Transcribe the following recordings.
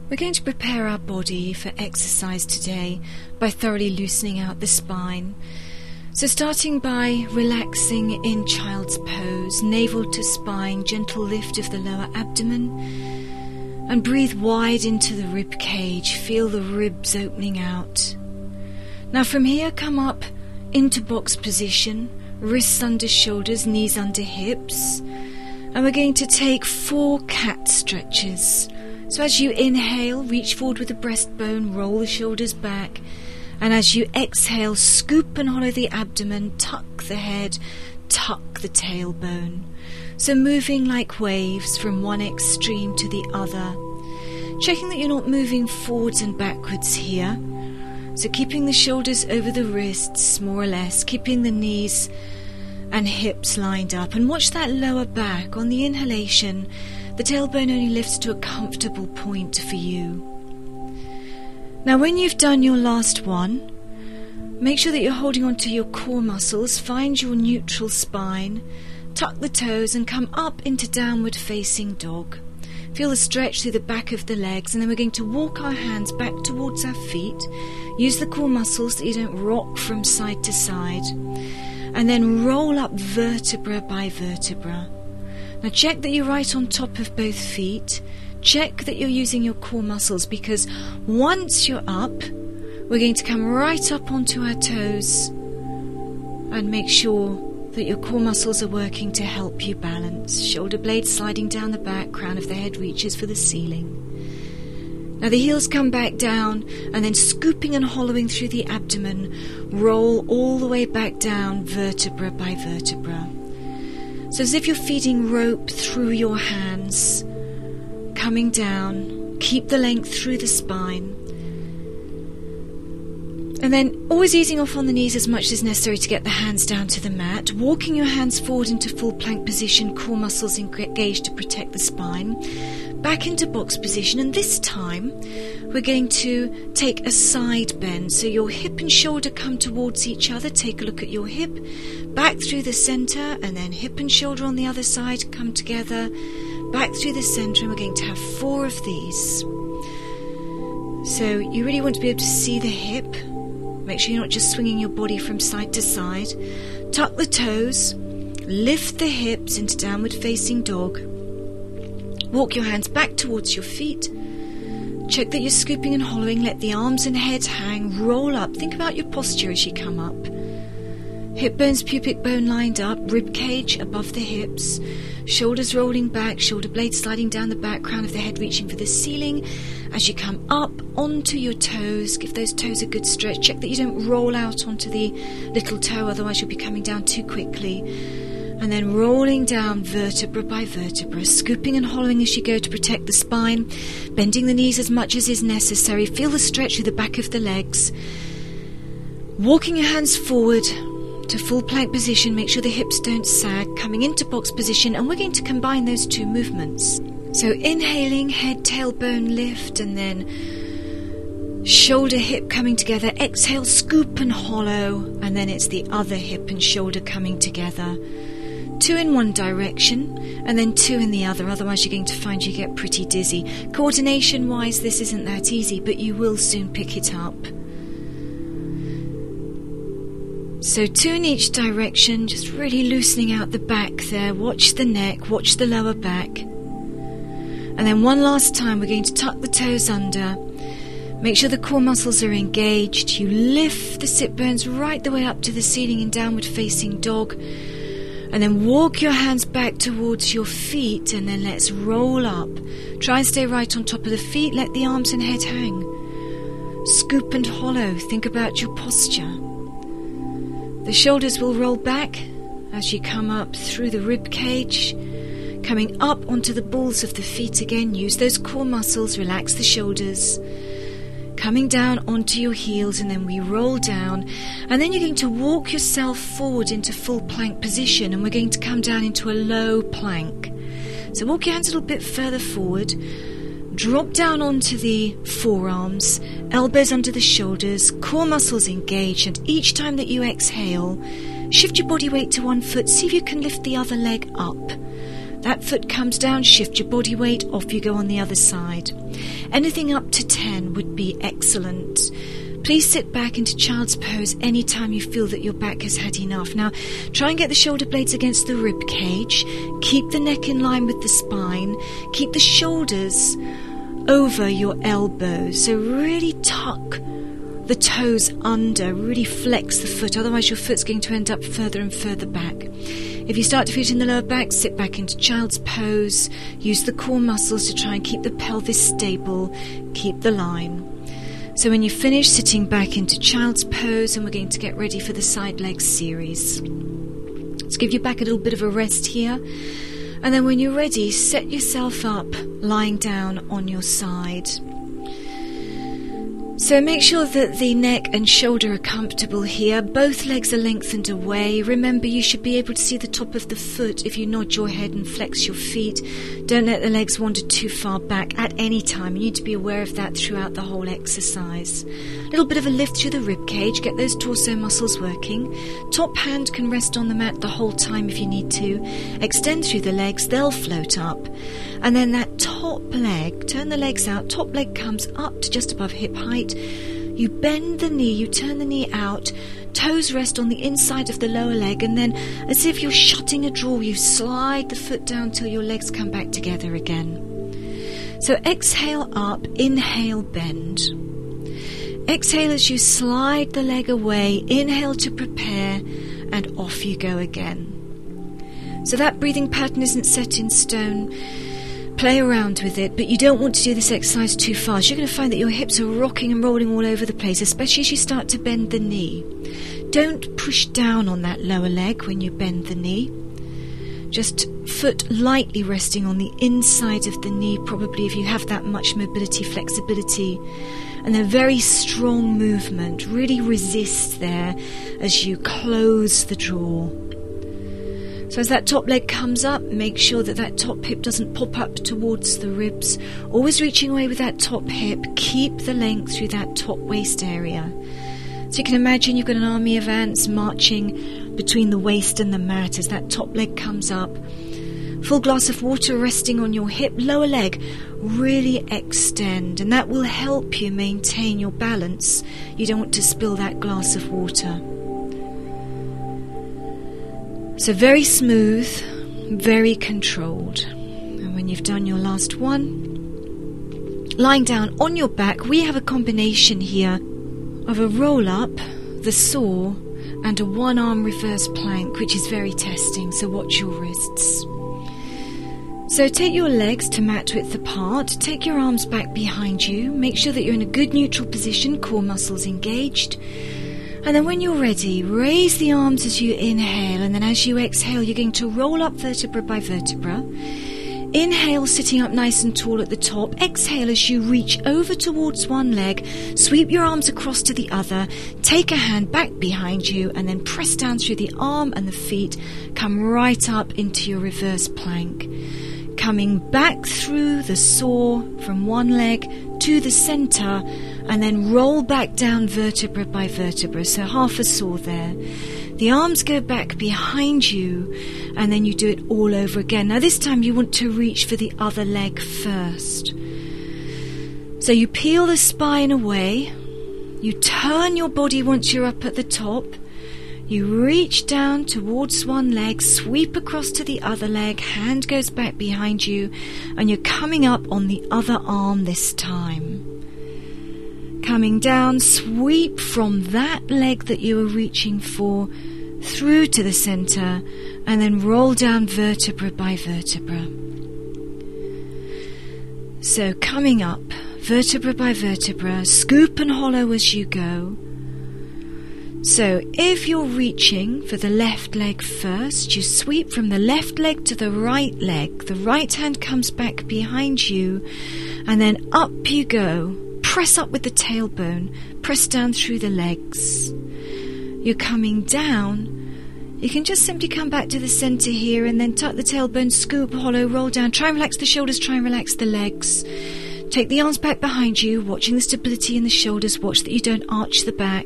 We're going to prepare our body for exercise today by thoroughly loosening out the spine. So starting by relaxing in child's pose, navel to spine, gentle lift of the lower abdomen, and breathe wide into the rib cage. Feel the ribs opening out. Now from here, come up into box position, wrists under shoulders, knees under hips, and we're going to take 4 cat stretches. So as you inhale, reach forward with the breastbone, roll the shoulders back, and as you exhale, scoop and hollow the abdomen, tuck the head, tuck the tailbone. So moving like waves from one extreme to the other, checking that you're not moving forwards and backwards here. So keeping the shoulders over the wrists, more or less, keeping the knees and hips lined up, and watch that lower back. On the inhalation, the tailbone only lifts to a comfortable point for you. Now when you've done your last one, make sure that you're holding on to your core muscles, find your neutral spine, tuck the toes and come up into downward facing dog. Feel the stretch through the back of the legs, and then we're going to walk our hands back towards our feet. Use the core muscles so you don't rock from side to side, and then roll up vertebra by vertebra. Now check that you're right on top of both feet. Check that you're using your core muscles, because once you're up, we're going to come right up onto our toes and make sure that your core muscles are working to help you balance. Shoulder blades sliding down the back, crown of the head reaches for the ceiling. Now the heels come back down, and then scooping and hollowing through the abdomen, roll all the way back down, vertebra by vertebra. So as if you're feeding rope through your hands, coming down, keep the length through the spine. And then always easing off on the knees as much as necessary to get the hands down to the mat. Walking your hands forward into full plank position, core muscles engaged to protect the spine. Back into box position, and this time we're going to take a side bend. So your hip and shoulder come towards each other. Take a look at your hip. Back through the center, and then hip and shoulder on the other side come together. Back through the center, and we're going to have 4 of these. So you really want to be able to see the hip. Make sure you're not just swinging your body from side to side. Tuck the toes, lift the hips into downward facing dog. Walk your hands back towards your feet. Check that you're scooping and hollowing. Let the arms and head hang. Roll up. Think about your posture as you come up. Hip bones, pubic bone lined up. Rib cage above the hips. Shoulders rolling back. Shoulder blades sliding down the back. Crown of the head reaching for the ceiling. As you come up onto your toes, give those toes a good stretch. Check that you don't roll out onto the little toe, otherwise you'll be coming down too quickly. And then rolling down vertebra by vertebra, scooping and hollowing as you go to protect the spine, bending the knees as much as is necessary. Feel the stretch through the back of the legs. Walking your hands forward to full plank position, make sure the hips don't sag, coming into box position, and we're going to combine those 2 movements. So inhaling, head, tailbone lift, and then shoulder, hip coming together. Exhale, scoop and hollow, and then it's the other hip and shoulder coming together. 2 in one direction, and then 2 in the other, otherwise you're going to find you get pretty dizzy. Coordination-wise, this isn't that easy, but you will soon pick it up. So 2 in each direction, just really loosening out the back there. Watch the neck, watch the lower back. And then one last time, we're going to tuck the toes under. Make sure the core muscles are engaged. You lift the sit bones right the way up to the ceiling in downward facing dog. And then walk your hands back towards your feet, and then let's roll up. Try and stay right on top of the feet. Let the arms and head hang. Scoop and hollow. Think about your posture. The shoulders will roll back as you come up through the rib cage. Coming up onto the balls of the feet again. Use those core muscles. Relax the shoulders. Coming down onto your heels, and then we roll down, and then you're going to walk yourself forward into full plank position, and we're going to come down into a low plank. So walk your hands a little bit further forward, drop down onto the forearms, elbows under the shoulders, core muscles engaged, and each time that you exhale, shift your body weight to one foot. See if you can lift the other leg up. That foot comes down, shift your body weight, off you go on the other side. Anything up to 10 would be excellent. Please sit back into child's pose anytime you feel that your back has had enough. Now, try and get the shoulder blades against the rib cage. Keep the neck in line with the spine. Keep the shoulders over your elbows. So really tuck the toes under. Really flex the foot. Otherwise, your foot's going to end up further and further back. If you start to feel it in the lower back, sit back into child's pose. Use the core muscles to try and keep the pelvis stable. Keep the line. So when you finish, sitting back into child's pose, and we're going to get ready for the side leg series. Let's give your back a little bit of a rest here. And then when you're ready, set yourself up lying down on your side. So make sure that the neck and shoulder are comfortable here. Both legs are lengthened away. Remember, you should be able to see the top of the foot if you nod your head and flex your feet. Don't let the legs wander too far back at any time. You need to be aware of that throughout the whole exercise. A little bit of a lift through the rib cage. Get those torso muscles working. Top hand can rest on the mat the whole time if you need to. Extend through the legs. They'll float up. And then that top leg, turn the legs out. Top leg comes up to just above hip height. You bend the knee, you turn the knee out, toes rest on the inside of the lower leg, and then as if you're shutting a drawer, you slide the foot down till your legs come back together again. So exhale up, inhale, bend. Exhale as you slide the leg away, inhale to prepare, and off you go again. So that breathing pattern isn't set in stone. Play around with it, but you don't want to do this exercise too fast. You're going to find that your hips are rocking and rolling all over the place, especially as you start to bend the knee. Don't push down on that lower leg when you bend the knee. Just foot lightly resting on the inside of the knee, probably if you have that much mobility, flexibility, and a very strong movement. Really resist there as you close the jaw. So as that top leg comes up, make sure that that top hip doesn't pop up towards the ribs. Always reaching away with that top hip. Keep the length through that top waist area. So you can imagine you've got an army of ants marching between the waist and the mat as that top leg comes up. Full glass of water resting on your hip. Lower leg, really extend, and that will help you maintain your balance. You don't want to spill that glass of water. So very smooth, very controlled. And when you've done your last one, lying down on your back, we have a combination here of a roll-up, the saw, and a one-arm reverse plank, which is very testing, so watch your wrists. So take your legs to mat width apart, take your arms back behind you, make sure that you're in a good neutral position, core muscles engaged. And then when you're ready, raise the arms as you inhale, and then as you exhale, you're going to roll up vertebra by vertebra. Inhale, sitting up nice and tall at the top. Exhale as you reach over towards one leg, sweep your arms across to the other, take a hand back behind you, and then press down through the arm and the feet. Come right up into your reverse plank. Coming back through the saw from one leg to the center, and then roll back down vertebra by vertebra, so half a saw there. The arms go back behind you, and then you do it all over again. Now this time you want to reach for the other leg first. So you peel the spine away, you turn your body once you're up at the top, you reach down towards one leg, sweep across to the other leg, hand goes back behind you, and you're coming up on the other arm this time. Coming down, sweep from that leg that you were reaching for through to the center, and then roll down vertebra by vertebra. So coming up, vertebra by vertebra, scoop and hollow as you go. So if you're reaching for the left leg first, you sweep from the left leg to the right leg. The right hand comes back behind you, and then up you go. Press up with the tailbone, press down through the legs. You're coming down. You can just simply come back to the center here and then tuck the tailbone, scoop, hollow, roll down. Try and relax the shoulders, try and relax the legs. Take the arms back behind you, watching the stability in the shoulders. Watch that you don't arch the back.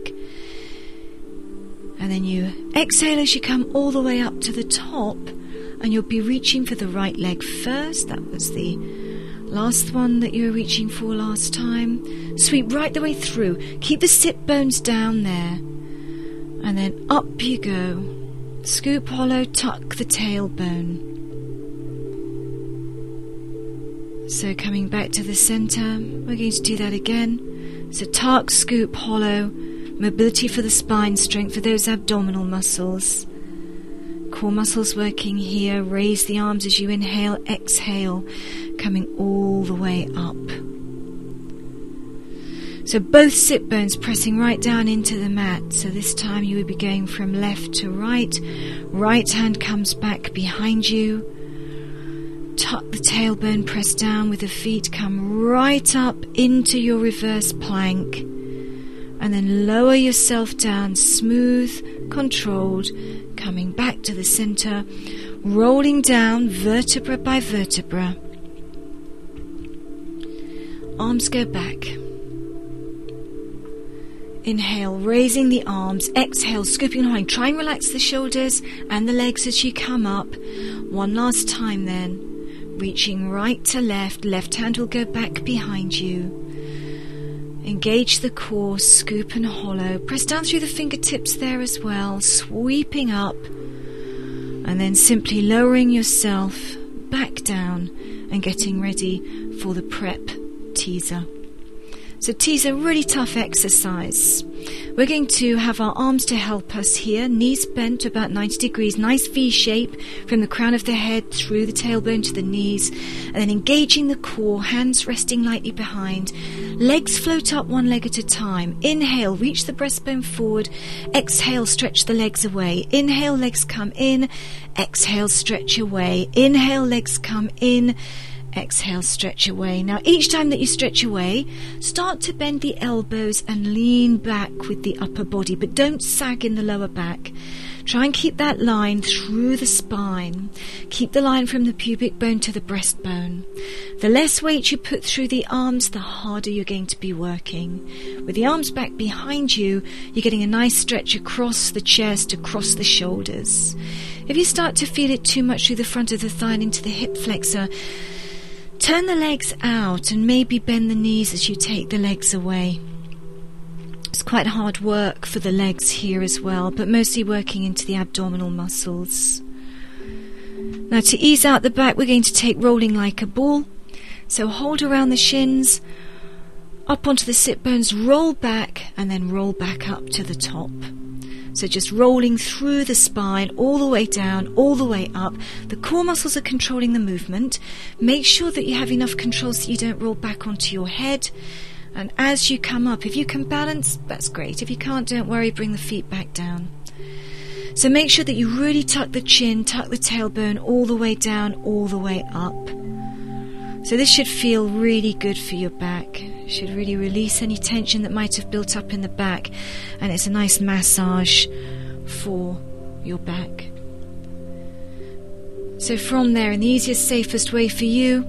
And then you exhale as you come all the way up to the top, and you'll be reaching for the right leg first. That was the last one that you were reaching for last time. Sweep right the way through. Keep the sit bones down there. And then up you go. Scoop hollow, tuck the tailbone. So coming back to the center, we're going to do that again. So tuck, scoop, hollow, mobility for the spine, strength for those abdominal muscles. Core muscles working here. Raise the arms as you inhale, exhale, coming all the way up. So both sit bones pressing right down into the mat. So this time you would be going from left to right. Right hand comes back behind you. Tuck the tailbone, press down with the feet, come right up into your reverse plank, and then lower yourself down, smooth, controlled, coming back to the center, rolling down vertebra by vertebra. Arms go back. Inhale, raising the arms. Exhale, scooping behind. Try and relax the shoulders and the legs as you come up. One last time then. Reaching right to left. Left hand will go back behind you. Engage the core, scoop and hollow. Press down through the fingertips there as well. Sweeping up. And then simply lowering yourself back down and getting ready for the prep teaser. So teaser, really tough exercise. We're going to have our arms to help us here, knees bent to about 90 degrees, nice V shape from the crown of the head through the tailbone to the knees, and then engaging the core, hands resting lightly behind. Legs float up one leg at a time. Inhale, reach the breastbone forward. Exhale, stretch the legs away. Inhale, legs come in. Exhale, stretch away. Inhale, legs come in. Exhale, stretch away. Now each time that you stretch away, start to bend the elbows and lean back with the upper body, but don't sag in the lower back. Try and keep that line through the spine. Keep the line from the pubic bone to the breastbone. The less weight you put through the arms, the harder you're going to be working. With the arms back behind you, you're getting a nice stretch across the chest, across the shoulders. If you start to feel it too much through the front of the thigh and into the hip flexor, turn the legs out and maybe bend the knees as you take the legs away. It's quite hard work for the legs here as well, but mostly working into the abdominal muscles. Now to ease out the back, we're going to take rolling like a ball. So hold around the shins, up onto the sit bones, roll back, and then roll back up to the top. So just rolling through the spine, all the way down, all the way up. The core muscles are controlling the movement. Make sure that you have enough control so you don't roll back onto your head. And as you come up, if you can balance, that's great. If you can't, don't worry, bring the feet back down. So make sure that you really tuck the chin, tuck the tailbone all the way down, all the way up. So this should feel really good for your back. Should really release any tension that might have built up in the back, and it's a nice massage for your back. So from there, in the easiest, safest way for you,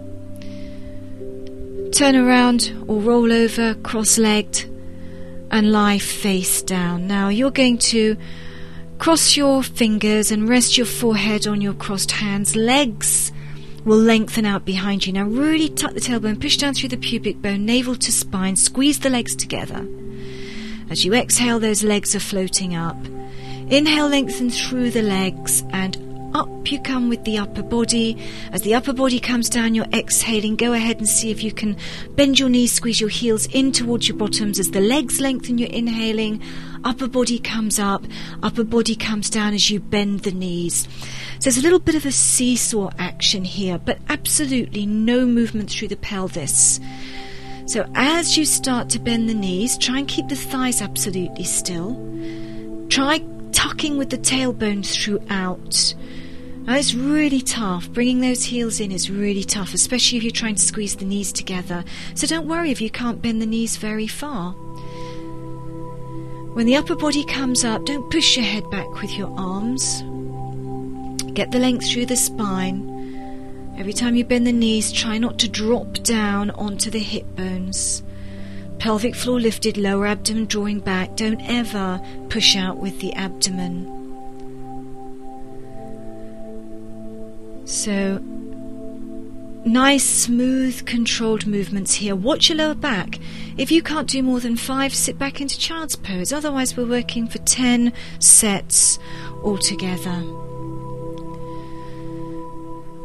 turn around or roll over, cross-legged, and lie face down. Now you're going to cross your fingers and rest your forehead on your crossed hands. Legs will lengthen out behind you. Now really tuck the tailbone, push down through the pubic bone, navel to spine, squeeze the legs together. As you exhale, those legs are floating up. Inhale, lengthen through the legs, and up you come with the upper body. As the upper body comes down, you're exhaling. Go ahead and see if you can bend your knees, squeeze your heels in towards your bottoms. As the legs lengthen, you're inhaling. Upper body comes up, upper body comes down as you bend the knees. So there's a little bit of a seesaw action here, but absolutely no movement through the pelvis. So as you start to bend the knees, try and keep the thighs absolutely still. Try tucking with the tailbone throughout. Now it's really tough. Bringing those heels in is really tough, especially if you're trying to squeeze the knees together. So don't worry if you can't bend the knees very far. When the upper body comes up, don't push your head back with your arms. Get the length through the spine. Every time you bend the knees, try not to drop down onto the hip bones. Pelvic floor lifted, lower abdomen drawing back. Don't ever push out with the abdomen. So nice, smooth, controlled movements here. Watch your lower back. If you can't do more than 5, sit back into child's pose. Otherwise, we're working for 10 sets altogether.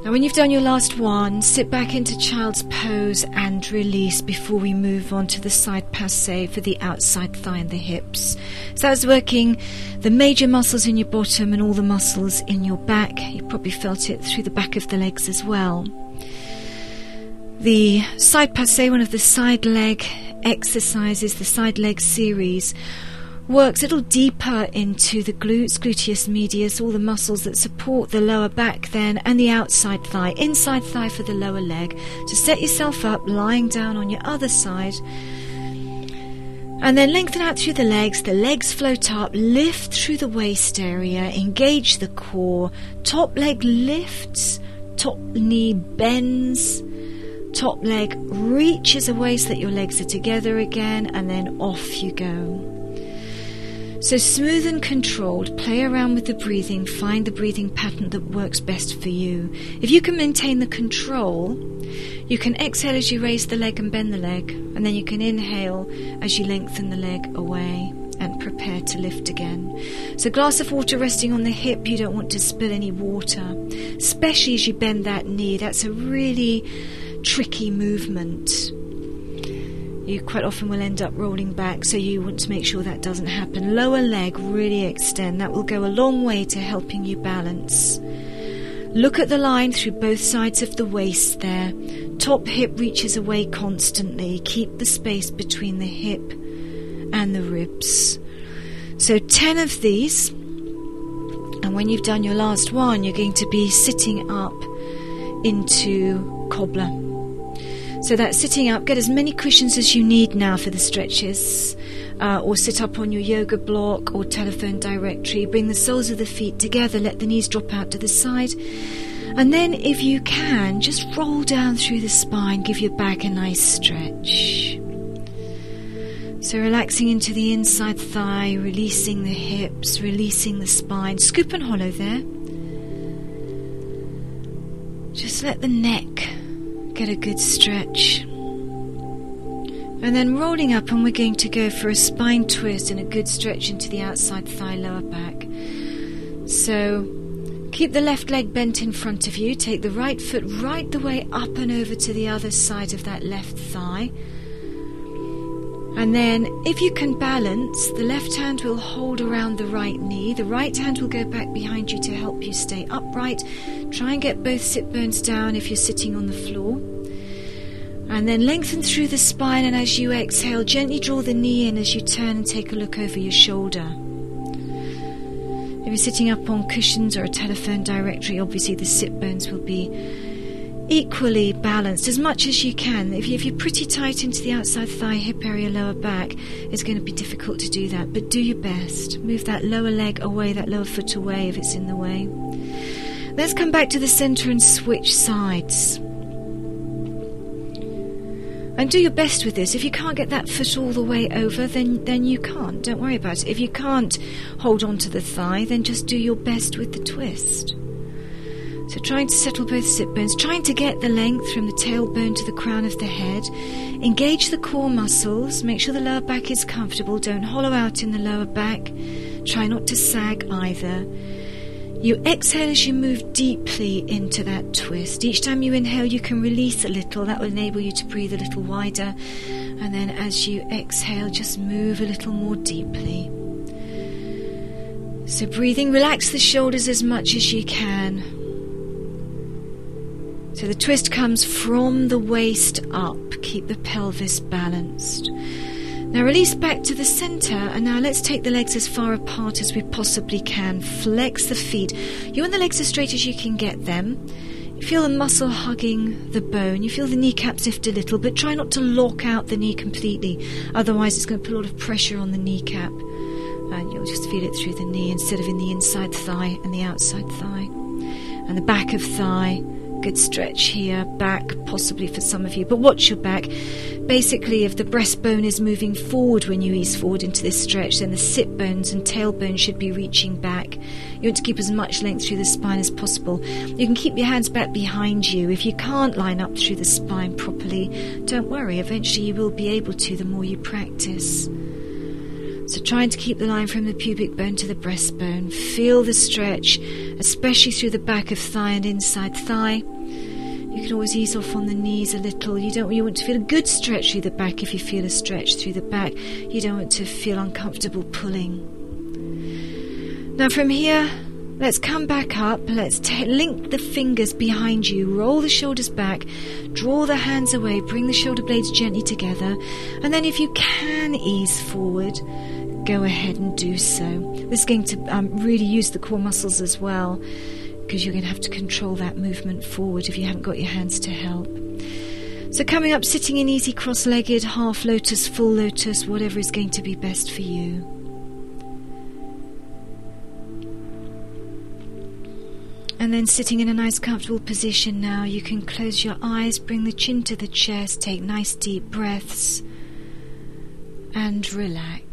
Now, when you've done your last one, sit back into child's pose and release before we move on to the side passe for the outside thigh and the hips. So that's working the major muscles in your bottom and all the muscles in your back. You probably felt it through the back of the legs as well. The side passe, one of the side leg exercises, the side leg series, works a little deeper into the glutes, gluteus medius, all the muscles that support the lower back then, and the outside thigh, inside thigh for the lower leg. So set yourself up, lying down on your other side, and then lengthen out through the legs float up, lift through the waist area, engage the core, top leg lifts, top knee bends, top leg reaches away so that your legs are together again, and then off you go. So smooth and controlled, play around with the breathing, find the breathing pattern that works best for you. If you can maintain the control, you can exhale as you raise the leg and bend the leg, and then you can inhale as you lengthen the leg away and prepare to lift again. So glass of water resting on the hip, you don't want to spill any water, especially as you bend that knee. That's a really tricky movement. You quite often will end up rolling back, so you want to make sure that doesn't happen. Lower leg, really extend. That will go a long way to helping you balance. Look at the line through both sides of the waist there. Top hip reaches away constantly. Keep the space between the hip and the ribs. So 10 of these, and when you've done your last one, you're going to be sitting up into cobbler. So that's sitting up. Get as many cushions as you need now for the stretches, or sit up on your yoga block or telephone directory. Bring the soles of the feet together, let the knees drop out to the side, and then if you can, just roll down through the spine, give your back a nice stretch. So relaxing into the inside thigh, releasing the hips, releasing the spine. Scoop and hollow there. Just let the neck get a good stretch, and then rolling up, and we're going to go for a spine twist and a good stretch into the outside thigh, lower back. So keep the left leg bent in front of you, take the right foot right the way up and over to the other side of that left thigh, and then if you can balance, the left hand will hold around the right knee, the right hand will go back behind you to help you stay upright. Try and get both sit bones down if you're sitting on the floor, and then lengthen through the spine, and as you exhale, gently draw the knee in as you turn and take a look over your shoulder. If you're sitting up on cushions or a telephone directory, obviously the sit bones will be equally balanced as much as you can. If you're pretty tight into the outside thigh, hip area, lower back, it's going to be difficult to do that, but do your best. Move that lower leg away, that lower foot away if it's in the way. Let's come back to the center and switch sides. And do your best with this. If you can't get that foot all the way over, then you can't. Don't worry about it. If you can't hold on to the thigh, then just do your best with the twist. So trying to settle both sit bones, trying to get the length from the tailbone to the crown of the head. Engage the core muscles. Make sure the lower back is comfortable. Don't hollow out in the lower back. Try not to sag either. You exhale as you move deeply into that twist. Each time you inhale, you can release a little. That will enable you to breathe a little wider. And then as you exhale, just move a little more deeply. So breathing, relax the shoulders as much as you can. So the twist comes from the waist up. Keep the pelvis balanced. Now release back to the center, and now let's take the legs as far apart as we possibly can. Flex the feet. You want the legs as straight as you can get them. You feel the muscle hugging the bone. You feel the kneecaps lift a little, but try not to lock out the knee completely. Otherwise it's going to put a lot of pressure on the kneecap, and you'll just feel it through the knee instead of in the inside thigh and the outside thigh. And the back of thigh good stretch here, back possibly for some of you, but watch your back. Basically, if the breastbone is moving forward when you ease forward into this stretch, then the sit bones and tailbone should be reaching back. You want to keep as much length through the spine as possible. You can keep your hands back behind you. If you can't line up through the spine properly, don't worry, eventually you will be able to the more you practice. So trying to keep the line from the pubic bone to the breastbone. Feel the stretch, especially through the back of thigh and inside thigh. You can always ease off on the knees a little. You want to feel a good stretch through the back. If you feel a stretch through the back, you don't want to feel uncomfortable pulling. Now from here, let's come back up. Let's link the fingers behind you. Roll the shoulders back. Draw the hands away. Bring the shoulder blades gently together. And then if you can ease forward, go ahead and do so. This is going to really use the core muscles as well, because you're going to have to control that movement forward if you haven't got your hands to help. So coming up, sitting in easy cross-legged, half lotus, full lotus, whatever is going to be best for you. And then sitting in a nice comfortable position now, you can close your eyes, bring the chin to the chest, take nice deep breaths and relax.